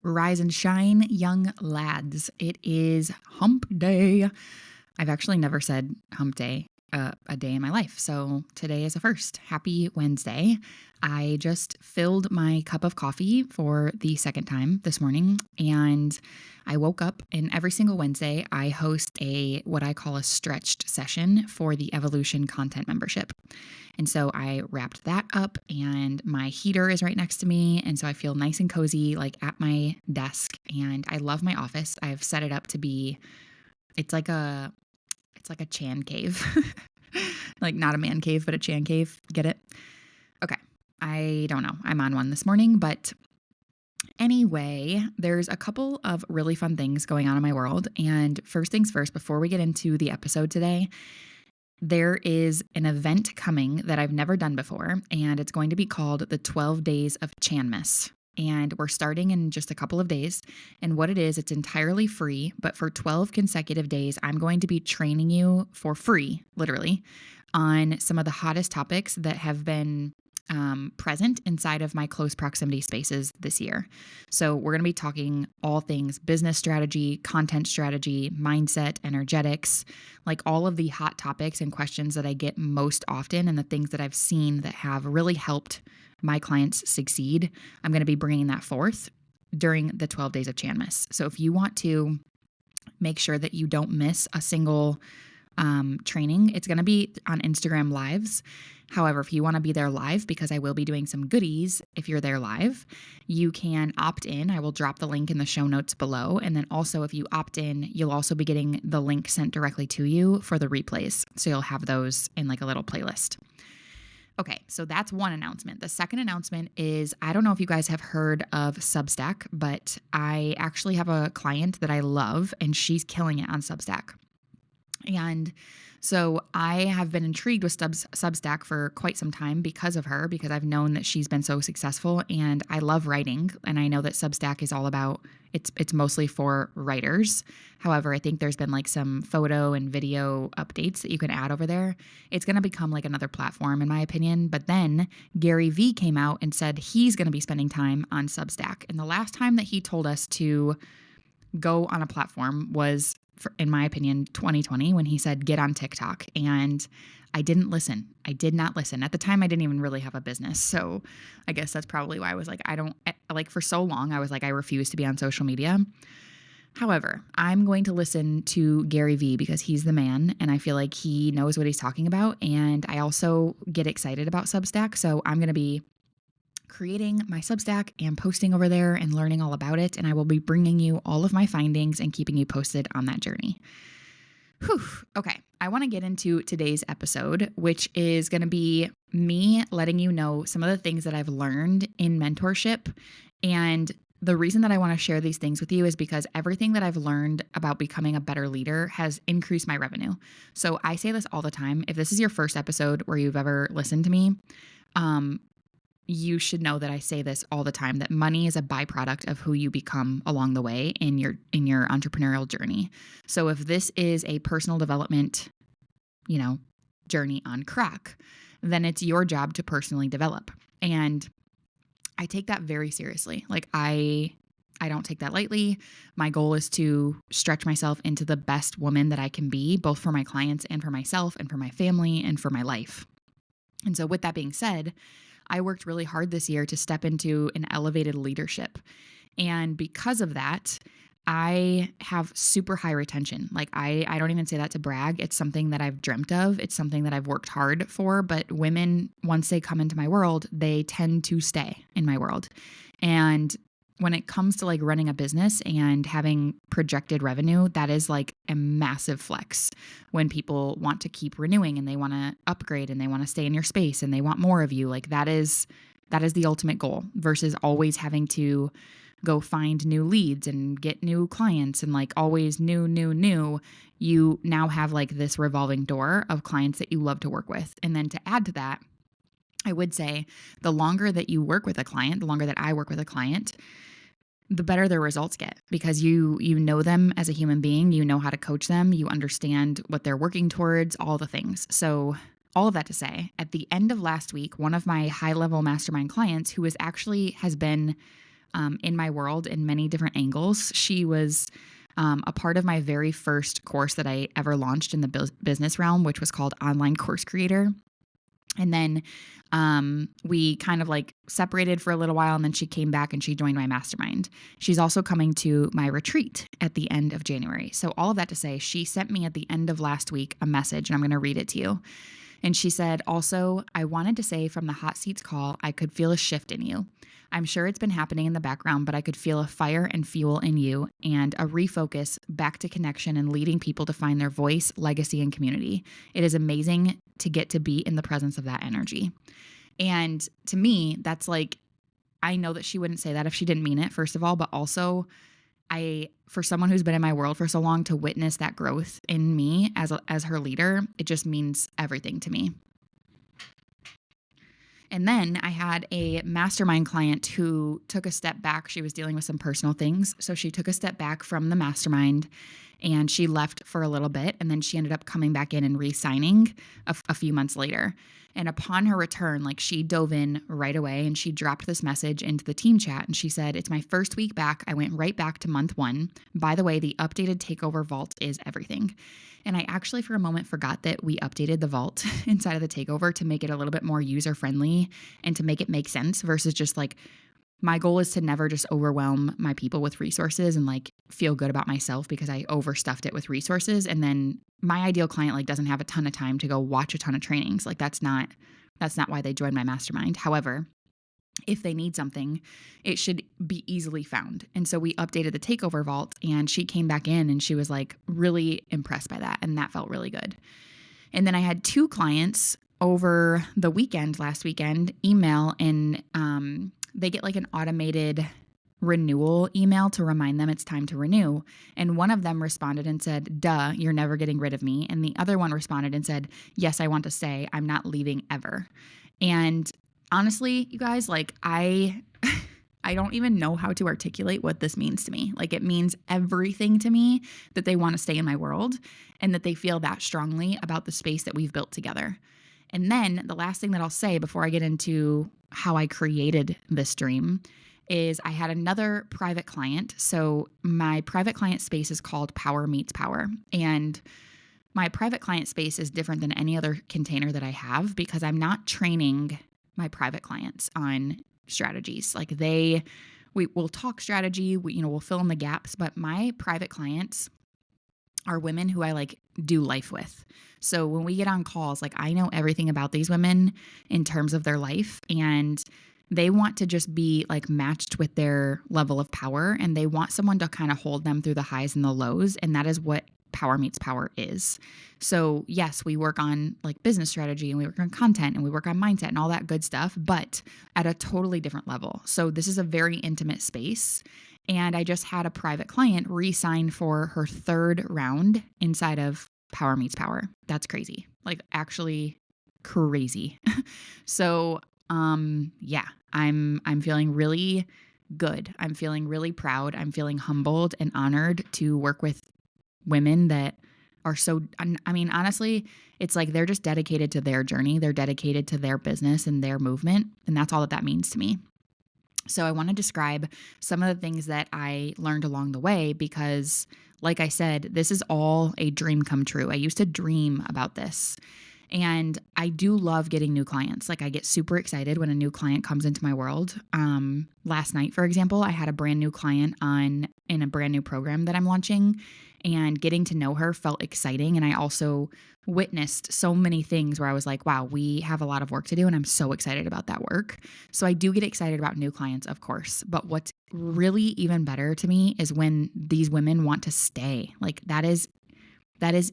Rise and shine, young lads. It is hump day. I've actually never said hump day a day in my life. So today is a first. Happy Wednesday. I just filled my cup of coffee for the second time this morning, and I woke up, and every single Wednesday I host what I call a stretched session for the Evolution Content membership. And so I wrapped that up, and my heater is right next to me, and so I feel nice and cozy like at my desk, and I love my office. I've set it up to be it's like a it's like a Chan cave. Like not a man cave, but a Chan cave. Get it? Okay. I don't know. I'm on one this morning, but anyway, there's a couple of really fun things going on in my world. And first things first, before we get into the episode today, there is an event coming that I've never done before, and it's going to be called the 12 Days of Chanmas. And we're starting in just a couple of days. And what it is, it's entirely free, but for 12 consecutive days, I'm going to be training you for free, literally, on some of the hottest topics that have been present inside of my close proximity spaces this year. So we're going to be talking all things business strategy, content strategy, mindset, energetics, like all of the hot topics and questions that I get most often and the things that I've seen that have really helped my clients succeed. I'm going to be bringing that forth during the 12 Days of Chanmas. So if you want to make sure that you don't miss a single training, it's going to be on Instagram Lives. However, if you want to be there live, because I will be doing some goodies if you're there live, you can opt in. I will drop the link in the show notes below. And then also, if you opt in, you'll also be getting the link sent directly to you for the replays. So you'll have those in like a little playlist. Okay, so that's one announcement. The second announcement is, I don't know if you guys have heard of Substack, but I actually have a client that I love, and she's killing it on Substack. And so I have been intrigued with Substack for quite some time because of her, because I've known that she's been so successful, and I love writing. And I know that Substack is all about, it's mostly for writers. However, I think there's been like some photo and video updates that you can add over there. It's going to become like another platform in my opinion. But then Gary Vee came out and said he's going to be spending time on Substack. And the last time that he told us to go on a platform was, in my opinion, 2020, when he said, get on TikTok. And I didn't listen. I did not listen. At the time, I didn't even really have a business. So I guess that's probably why I was like, for so long, I was like, I refuse to be on social media. However, I'm going to listen to Gary Vee because he's the man, and I feel like he knows what he's talking about. And I also get excited about Substack. So I'm going to be creating my Substack and posting over there and learning all about it. And I will be bringing you all of my findings and keeping you posted on that journey. Whew. Okay. I want to get into today's episode, which is going to be me letting you know some of the things that I've learned in mentorship. And the reason that I want to share these things with you is because everything that I've learned about becoming a better leader has increased my revenue. So I say this all the time. If this is your first episode where you've ever listened to me, you should know that I say this all the time, that money is a byproduct of who you become along the way in your entrepreneurial journey. So if this is a personal development, journey on crack, then it's your job to personally develop. And I take that very seriously. Like I don't take that lightly. My goal is to stretch myself into the best woman that I can be, both for my clients and for myself and for my family and for my life. And so with that being said, I worked really hard this year to step into an elevated leadership. And because of that, I have super high retention. Like I don't even say that to brag. It's something that I've dreamt of. It's something that I've worked hard for. But women, once they come into my world, they tend to stay in my world. And when it comes to like running a business and having projected revenue, that is like a massive flex when people want to keep renewing and they want to upgrade and they want to stay in your space and they want more of you. Like that is the ultimate goal versus always having to go find new leads and get new clients and like always new. You now have like this revolving door of clients that you love to work with. And then to add to that, I would say the longer that you work with a client, the longer that I work with a client, the better their results get because you know them as a human being, you know how to coach them, you understand what they're working towards, all the things. So all of that to say, at the end of last week, one of my high-level mastermind clients who has been in my world in many different angles. She was a part of my very first course that I ever launched in the business realm, which was called Online Course Creator. And then we kind of like separated for a little while, and then she came back and she joined my mastermind. She's also coming to my retreat at the end of January. So all of that to say, she sent me at the end of last week a message, and I'm going to read it to you. And she said, also, I wanted to say from the hot seats call, I could feel a shift in you. I'm sure it's been happening in the background, but I could feel a fire and fuel in you and a refocus back to connection and leading people to find their voice, legacy, and community. It is amazing to get to be in the presence of that energy. And to me, that's like, I know that she wouldn't say that if she didn't mean it, first of all, but also for someone who's been in my world for so long to witness that growth in me as her leader, it just means everything to me. And then I had a mastermind client who took a step back. She was dealing with some personal things. So she took a step back from the mastermind and she left for a little bit. And then she ended up coming back in and re-signing a few months later. And upon her return, like she dove in right away and she dropped this message into the team chat. And she said, it's my first week back. I went right back to month 1. By the way, the updated takeover vault is everything. And I actually for a moment forgot that we updated the vault inside of the takeover to make it a little bit more user friendly and to make it make sense versus just like, my goal is to never just overwhelm my people with resources and like feel good about myself because I overstuffed it with resources. And then my ideal client like doesn't have a ton of time to go watch a ton of trainings. Like that's not why they joined my mastermind. However, if they need something, it should be easily found. And so we updated the takeover vault and she came back in and she was like really impressed by that. And that felt really good. And then I had 2 clients over the weekend, last weekend, email and they get like an automated renewal email to remind them it's time to renew. And one of them responded and said, duh, you're never getting rid of me. And the other one responded and said, yes, I want to stay. I'm not leaving ever. And honestly, you guys, like I don't even know how to articulate what this means to me. Like it means everything to me that they want to stay in my world and that they feel that strongly about the space that we've built together. And then the last thing that I'll say before I get into how I created this dream is I had another private client. So my private client space is called Power Meets Power. And my private client space is different than any other container that I have because I'm not training my private clients on strategies. Like we'll talk strategy, we'll fill in the gaps, but my private clients are women who I like do life with. So when we get on calls, like I know everything about these women in terms of their life and they want to just be like matched with their level of power and they want someone to kind of hold them through the highs and the lows. And that is what Power Meets Power is. So yes, we work on like business strategy and we work on content and we work on mindset and all that good stuff, but at a totally different level. So this is a very intimate space. And I just had a private client re-sign for her 3rd round inside of Power Meets Power. That's crazy. Like actually crazy. So, yeah, I'm feeling really good. I'm feeling really proud. I'm feeling humbled and honored to work with women that are so, I mean, honestly, it's like they're just dedicated to their journey. They're dedicated to their business and their movement. And that's all that means to me. So I want to describe some of the things that I learned along the way because, like I said, this is all a dream come true. I used to dream about this. And I do love getting new clients. Like I get super excited when a new client comes into my world. Last night, for example, I had a brand new client in a brand new program that I'm launching, and getting to know her felt exciting. And I also witnessed so many things where I was like, wow, we have a lot of work to do. And I'm so excited about that work. So I do get excited about new clients, of course. But what's really even better to me is when these women want to stay. Like that is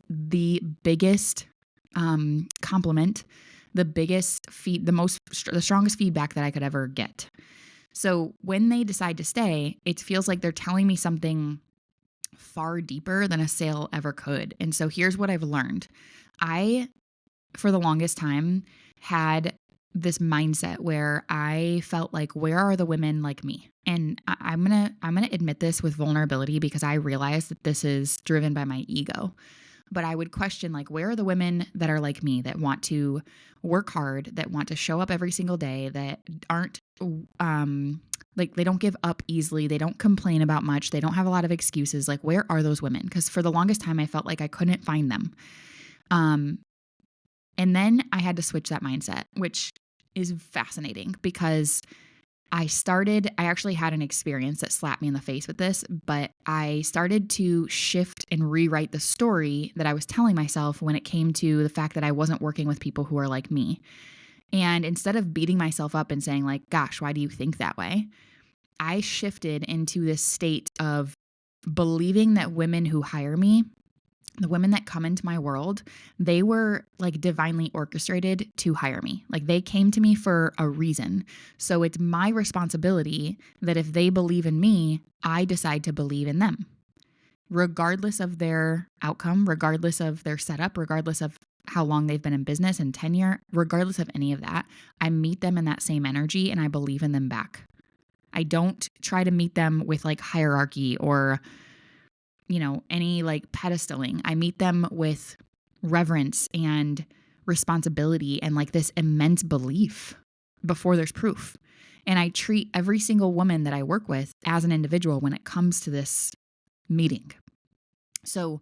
the biggest compliment, the strongest feedback that I could ever get. So when they decide to stay, it feels like they're telling me something far deeper than a sale ever could. And so here's what I've learned. I, for the longest time, had this mindset where I felt like, where are the women like me? And I'm gonna admit this with vulnerability because I realize that this is driven by my ego. But I would question, like, where are the women that are like me, that want to work hard, that want to show up every single day, that aren't Like, they don't give up easily. They don't complain about much. They don't have a lot of excuses. Like, where are those women? Because for the longest time, I felt like I couldn't find them. And then I had to switch that mindset, which is fascinating because I actually had an experience that slapped me in the face with this, but I started to shift and rewrite the story that I was telling myself when it came to the fact that I wasn't working with people who are like me. And instead of beating myself up and saying like, gosh, why do you think that way? I shifted into this state of believing that women who hire me, the women that come into my world, they were like divinely orchestrated to hire me. Like, they came to me for a reason. So it's my responsibility that if they believe in me, I decide to believe in them, regardless of their outcome, regardless of their setup, regardless of how long they've been in business and tenure, regardless of any of that. I meet them in that same energy and I believe in them back. I don't try to meet them with like hierarchy or any like pedestaling. I meet them with reverence and responsibility and like this immense belief before there's proof. And I treat every single woman that I work with as an individual when it comes to this meeting. So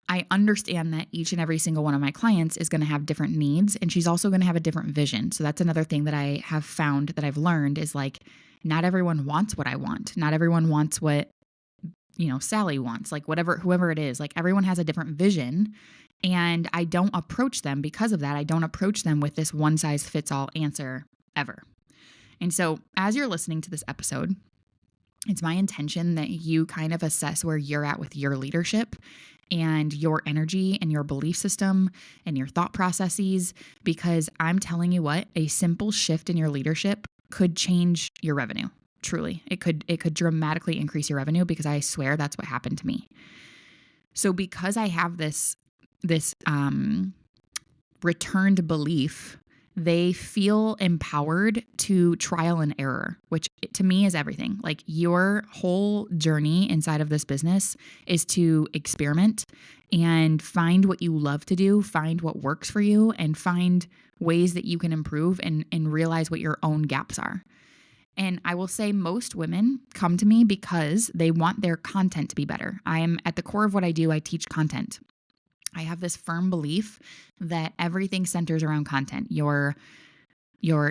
I understand that each and every single one of my clients is going to have different needs, and she's also going to have a different vision. So that's another thing that I have found that I've learned is like, not everyone wants what I want. Not everyone wants what Sally wants, like whoever it is. Like, everyone has a different vision, and I don't approach them because of that. I don't approach them with this one size fits all answer ever. And so as you're listening to this episode, it's my intention that you kind of assess where you're at with your leadership and your energy and your belief system and your thought processes, because I'm telling you what, a simple shift in your leadership could change your revenue. Truly, it could dramatically increase your revenue, because I swear that's what happened to me. So because I have this returned belief, they feel empowered to trial and error, which to me is everything. Like, your whole journey inside of this business is to experiment and find what you love to do, find what works for you, and find ways that you can improve and realize what your own gaps are. And I will say most women come to me because they want their content to be better. I am at the core of what I do. I teach content. I have this firm belief that everything centers around content. Your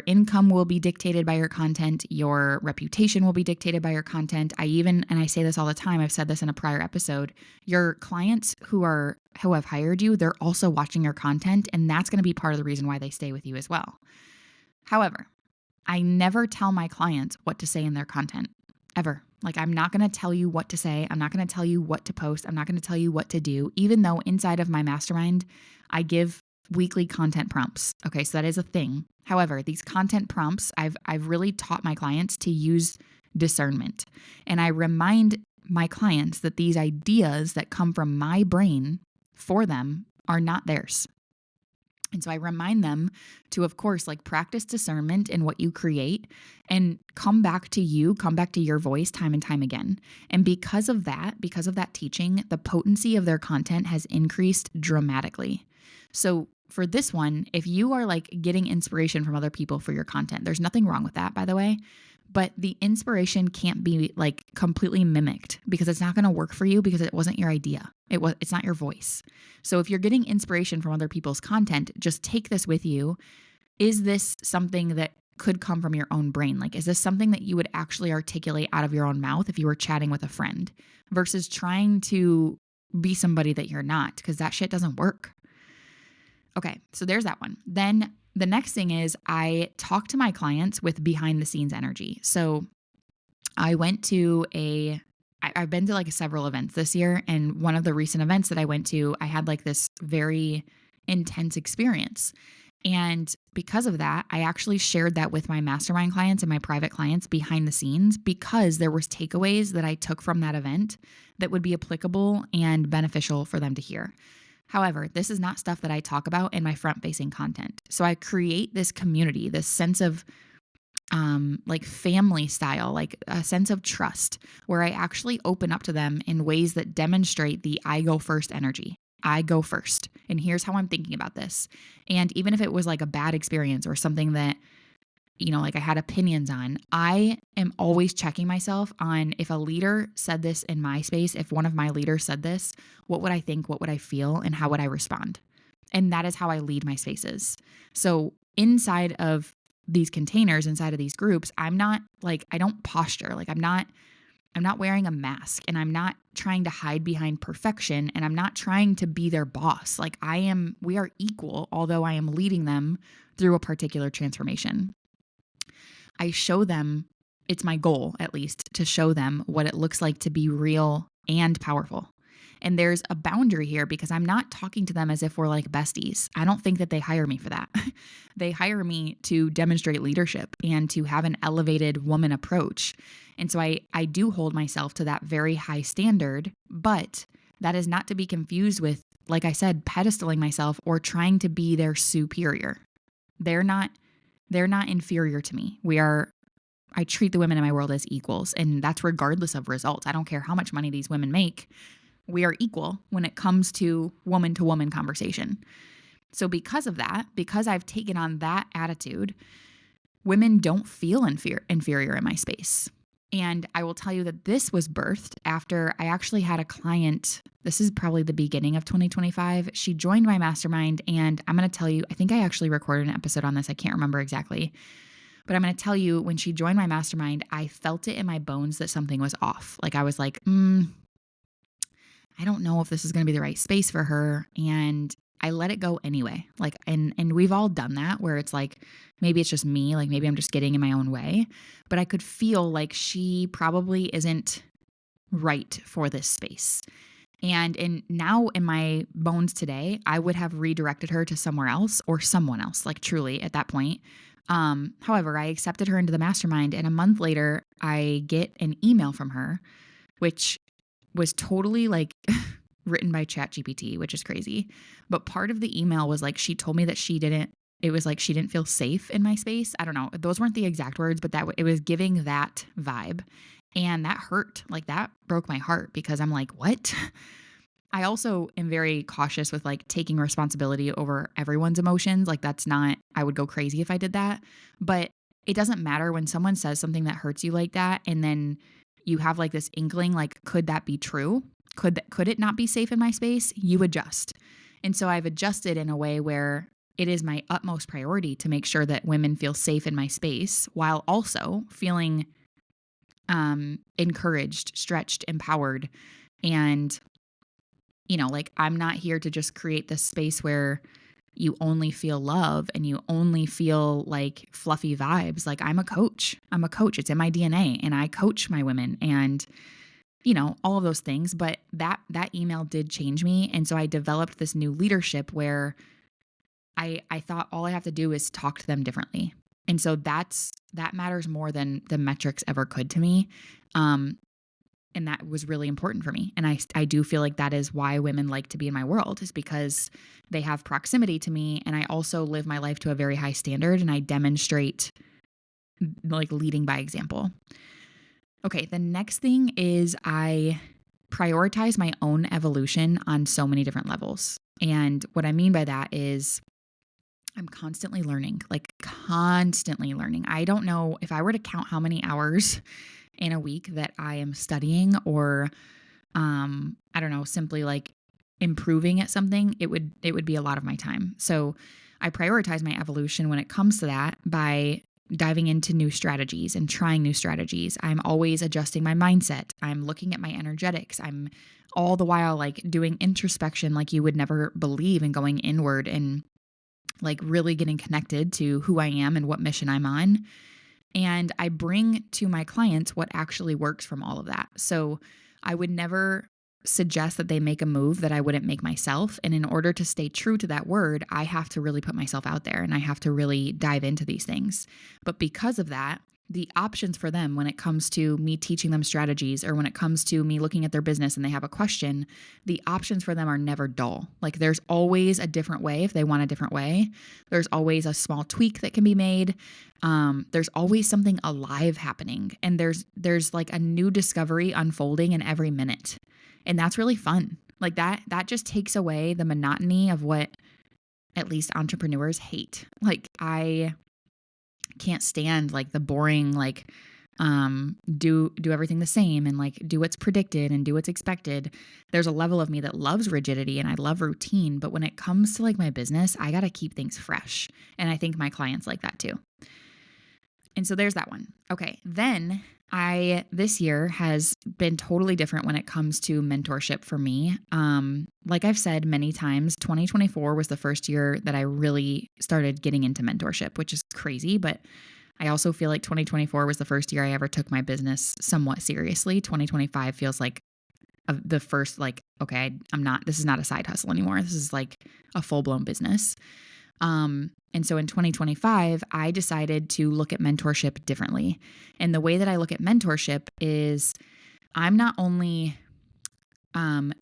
income will be dictated by your content. Your reputation will be dictated by your content. And I say this all the time, I've said this in a prior episode, your clients who have hired you, they're also watching your content, and that's going to be part of the reason why they stay with you as well. However, I never tell my clients what to say in their content, ever. Like, I'm not going to tell you what to say. I'm not going to tell you what to post. I'm not going to tell you what to do, even though inside of my mastermind, I give weekly content prompts. Okay, so that is a thing. However, these content prompts, I've really taught my clients to use discernment. And I remind my clients that these ideas that come from my brain for them are not theirs. And so I remind them to, of course, like, practice discernment in what you create and come back to your voice time and time again. And because of that teaching, the potency of their content has increased dramatically. So for this one, if you are like getting inspiration from other people for your content, there's nothing wrong with that, by the way. But the inspiration can't be like completely mimicked, because it's not going to work for you, because it wasn't your idea. It's not your voice. So if you're getting inspiration from other people's content, just take this with you. Is this something that could come from your own brain? Like, is this something that you would actually articulate out of your own mouth if you were chatting with a friend, versus trying to be somebody that you're not, because that shit doesn't work. Okay, so there's that one. Then the next thing is I talk to my clients with behind the scenes energy. So I've been to like several events this year. And one of the recent events that I went to, I had like this very intense experience. And because of that, I actually shared that with my mastermind clients and my private clients behind the scenes, because there was takeaways that I took from that event that would be applicable and beneficial for them to hear. However, this is not stuff that I talk about in my front-facing content. So I create this community, this sense of like family style, like a sense of trust, where I actually open up to them in ways that demonstrate the I go first energy. I go first. And here's how I'm thinking about this. And even if it was like a bad experience or something that, like I had opinions on, I am always checking myself on if a leader said this in my space, if one of my leaders said this, what would I think, what would I feel, and how would I respond? And that is how I lead my spaces. So inside of these containers, inside of these groups, I'm not like, I don't posture. Like I'm not wearing a mask, and I'm not trying to hide behind perfection, and I'm not trying to be their boss. Like we are equal, although I am leading them through a particular transformation. I show them, it's my goal at least, to show them what it looks like to be real and powerful. And there's a boundary here because I'm not talking to them as if we're like besties. I don't think that they hire me for that. They hire me to demonstrate leadership and to have an elevated woman approach. And so I do hold myself to that very high standard, but that is not to be confused with, like I said, pedestaling myself or trying to be their superior. They're not inferior to me. I treat the women in my world as equals, and that's regardless of results. I don't care how much money these women make. We are equal when it comes to woman conversation. So because of that, because I've taken on that attitude, women don't feel inferior in my space. And I will tell you that this was birthed after I actually had a client. This is probably the beginning of 2025. She joined my mastermind, and I'm going to tell you, I think I actually recorded an episode on this. I can't remember exactly. But I'm going to tell you, when she joined my mastermind, I felt it in my bones that something was off. Like I was like, I don't know if this is going to be the right space for her. And I let it go anyway. Like, and we've all done that where it's like, maybe it's just me, like maybe I'm just getting in my own way, but I could feel like she probably isn't right for this space. And now in my bones today, I would have redirected her to somewhere else or someone else, like truly at that point. However, I accepted her into the mastermind, and a month later, I get an email from her, which was totally like written by ChatGPT, which is crazy. But part of the email was like, she told me that it was like she didn't feel safe in my space. I don't know. Those weren't the exact words, but it was giving that vibe. And that hurt. Like that broke my heart because I'm like, what? I also am very cautious with like taking responsibility over everyone's emotions. Like I would go crazy if I did that. But it doesn't matter when someone says something that hurts you like that, and then you have like this inkling, like, could that be true? Could it not be safe in my space? You adjust. And so I've adjusted in a way where it is my utmost priority to make sure that women feel safe in my space while also feeling encouraged, stretched, empowered. And, like I'm not here to just create this space where you only feel love and you only feel like fluffy vibes. Like I'm a coach. It's in my DNA, and I coach my women and, all of those things. But that email did change me. And so I developed this new leadership where I thought all I have to do is talk to them differently. And so that matters more than the metrics ever could to me. And that was really important for me. And I do feel like that is why women like to be in my world, is because they have proximity to me. And I also live my life to a very high standard, and I demonstrate like leading by example. Okay. The next thing is I prioritize my own evolution on so many different levels. And what I mean by that is I'm constantly learning. I don't know if I were to count how many hours in a week that I am studying or, I don't know, simply like improving at something, it would be a lot of my time. So I prioritize my evolution when it comes to that by diving into new strategies and trying new strategies. I'm always adjusting my mindset. I'm looking at my energetics. I'm all the while like doing introspection like you would never believe, and going inward and like really getting connected to who I am and what mission I'm on. And I bring to my clients what actually works from all of that. So I would never suggest that they make a move that I wouldn't make myself. And in order to stay true to that word, I have to really put myself out there, and I have to really dive into these things. But because of that, the options for them when it comes to me teaching them strategies, or when it comes to me looking at their business and they have a question, the options for them are never dull. Like there's always a different way if they want a different way. There's always a small tweak that can be made. There's always something alive happening, and there's like a new discovery unfolding in every minute. And that's really fun. Like that just takes away the monotony of what at least entrepreneurs hate. Like can't stand like the boring, like, do everything the same and like do what's predicted and do what's expected. There's a level of me that loves rigidity and I love routine, but when it comes to like my business, I got to keep things fresh. And I think my clients like that too. And so there's that one. Okay. Then this year has been totally different when it comes to mentorship for me. Like I've said many times, 2024 was the first year that I really started getting into mentorship, which is crazy, but I also feel like 2024 was the first year I ever took my business somewhat seriously. 2025 feels like the first, like, okay, this is not a side hustle anymore. This is like a full-blown business. And so in 2025, I decided to look at mentorship differently. And the way that I look at mentorship is I'm not only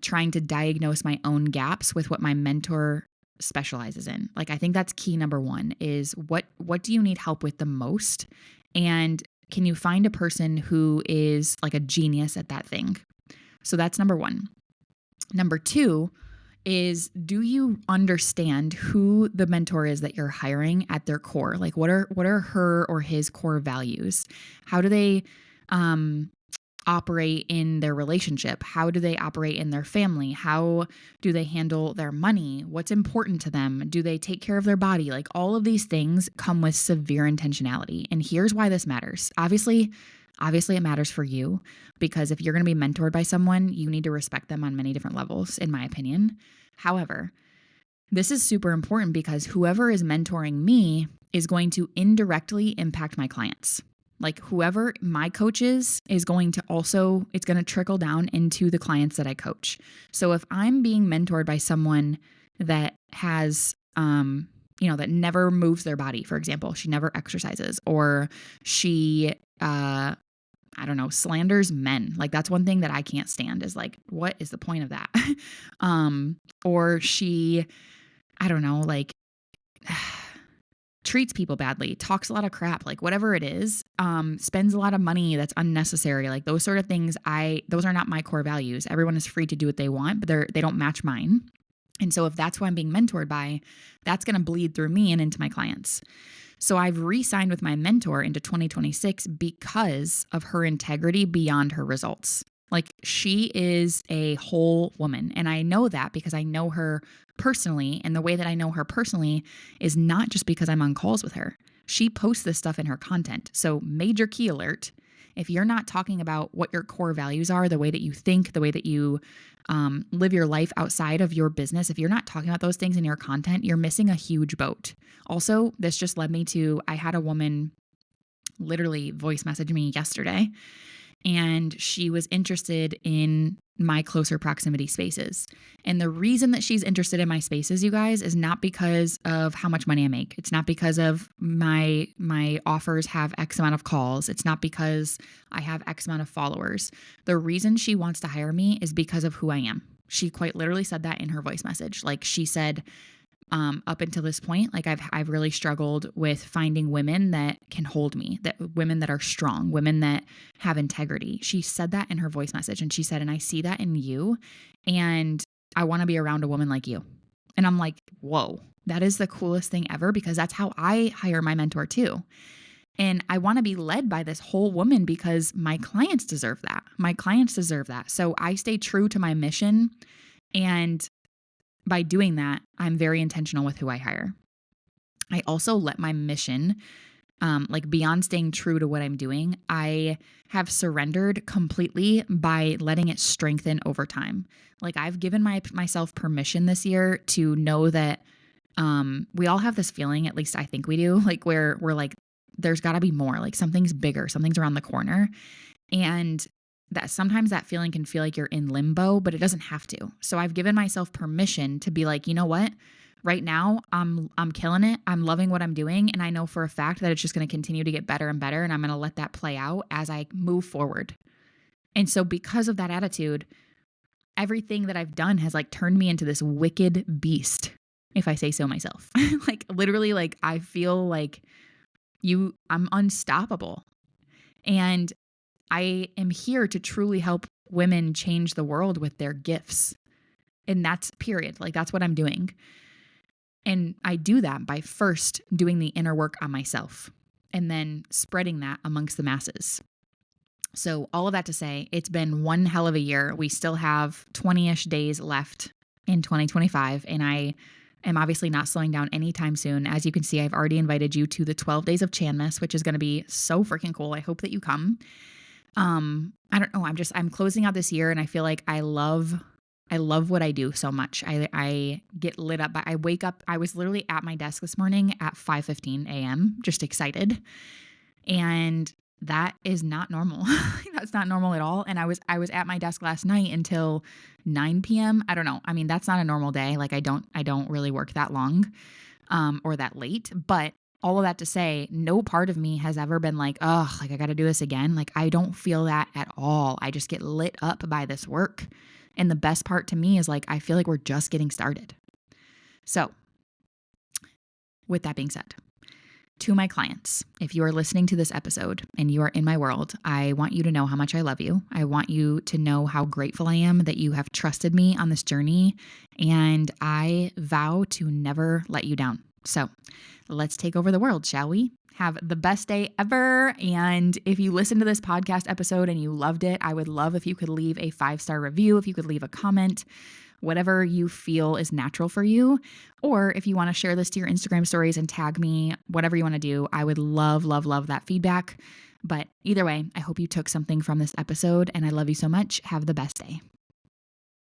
trying to diagnose my own gaps with what my mentor specializes in. Like, I think that's key number one is what do you need help with the most? And can you find a person who is like a genius at that thing? So that's number one. Number two is, do you understand who the mentor is that you're hiring at their core? Like, what are her or his core values? How do they operate in their relationship? How do they operate in their family? How do they handle their money? What's important to them? Do they take care of their body? Like, all of these things come with severe intentionality. And here's why this matters. Obviously it matters for you, because if you're going to be mentored by someone, you need to respect them on many different levels, in my opinion. However, this is super important because whoever is mentoring me is going to indirectly impact my clients. Like, whoever my coach is going to also, it's going to trickle down into the clients that I coach. So if I'm being mentored by someone that has, that never moves their body, for example, she never exercises, or she, slanders men. Like, that's one thing that I can't stand is like, what is the point of that? Or she, treats people badly, talks a lot of crap, like whatever it is, spends a lot of money that's unnecessary. Like, those sort of things, those are not my core values. Everyone is free to do what they want, but they don't match mine. And so if that's who I'm being mentored by, that's going to bleed through me and into my clients. So I've re-signed with my mentor into 2026 because of her integrity beyond her results. Like, she is a whole woman. And I know that because I know her personally. And the way that I know her personally is not just because I'm on calls with her. She posts this stuff in her content. So major key alert. If you're not talking about what your core values are, the way that you think, the way that you live your life outside of your business, if you're not talking about those things in your content, you're missing a huge boat. Also, this just led me to, I had a woman literally voice message me yesterday, and she was interested in my closer proximity spaces. And the reason that she's interested in my spaces, you guys, is not because of how much money I make. It's not because of my offers have X amount of calls. It's not because I have X amount of followers. The reason she wants to hire me is because of who I am. She quite literally said that in her voice message. Like, she said, up until this point, like I've really struggled with finding women that can hold me, that women that are strong, women that have integrity. She said that in her voice message, and she said, and I see that in you, and I want to be around a woman like you. And I'm like, whoa, that is the coolest thing ever, because that's how I hire my mentor too. And I want to be led by this whole woman because my clients deserve that. My clients deserve that. So I stay true to my mission, and by doing that, I'm very intentional with who I hire. I also let my mission, beyond staying true to what I'm doing, I have surrendered completely by letting it strengthen over time. Like, I've given myself permission this year to know that we all have this feeling, at least I think we do, like where we're like, there's got to be more, like something's bigger, something's around the corner. And that sometimes that feeling can feel like you're in limbo, but it doesn't have to. So I've given myself permission to be like, you know what? Right now, I'm killing it. I'm loving what I'm doing. And I know for a fact that it's just going to continue to get better and better. And I'm going to let that play out as I move forward. And so because of that attitude, everything that I've done has like turned me into this wicked beast, if I say so myself. Like, literally, like, I feel like I'm unstoppable. And I am here to truly help women change the world with their gifts. And that's period. Like, that's what I'm doing. And I do that by first doing the inner work on myself. and then spreading that amongst the masses. So all of that to say, it's been one hell of a year. We still have 20-ish days left in 2025, and I am obviously not slowing down anytime soon. As you can see, I've already invited you to the 12 Days of Chanmas, which is going to be so freaking cool. I hope that you come. I don't know. I'm closing out this year, and I feel like I love what I do so much. I get lit up. I wake up. I was literally at my desk this morning at 5:15 a.m., just excited. And that is not normal. That's not normal at all. And I was at my desk last night until 9 p.m. I don't know. I mean, that's not a normal day. Like I don't really work that long, or that late. But all of that to say, no part of me has ever been like, oh, like I got to do this again. Like I don't feel that at all. I just get lit up by this work. And the best part to me is like, I feel like we're just getting started. So with that being said, to my clients, if you are listening to this episode and you are in my world, I want you to know how much I love you. I want you to know how grateful I am that you have trusted me on this journey, and I vow to never let you down. So let's take over the world, shall we? Have the best day ever. And if you listen to this podcast episode and you loved it, I would love if you could leave a 5-star review, if you could leave a comment, whatever you feel is natural for you. Or if you want to share this to your Instagram stories and tag me, whatever you want to do, I would love, love, love that feedback. But either way, I hope you took something from this episode, and I love you so much. Have the best day.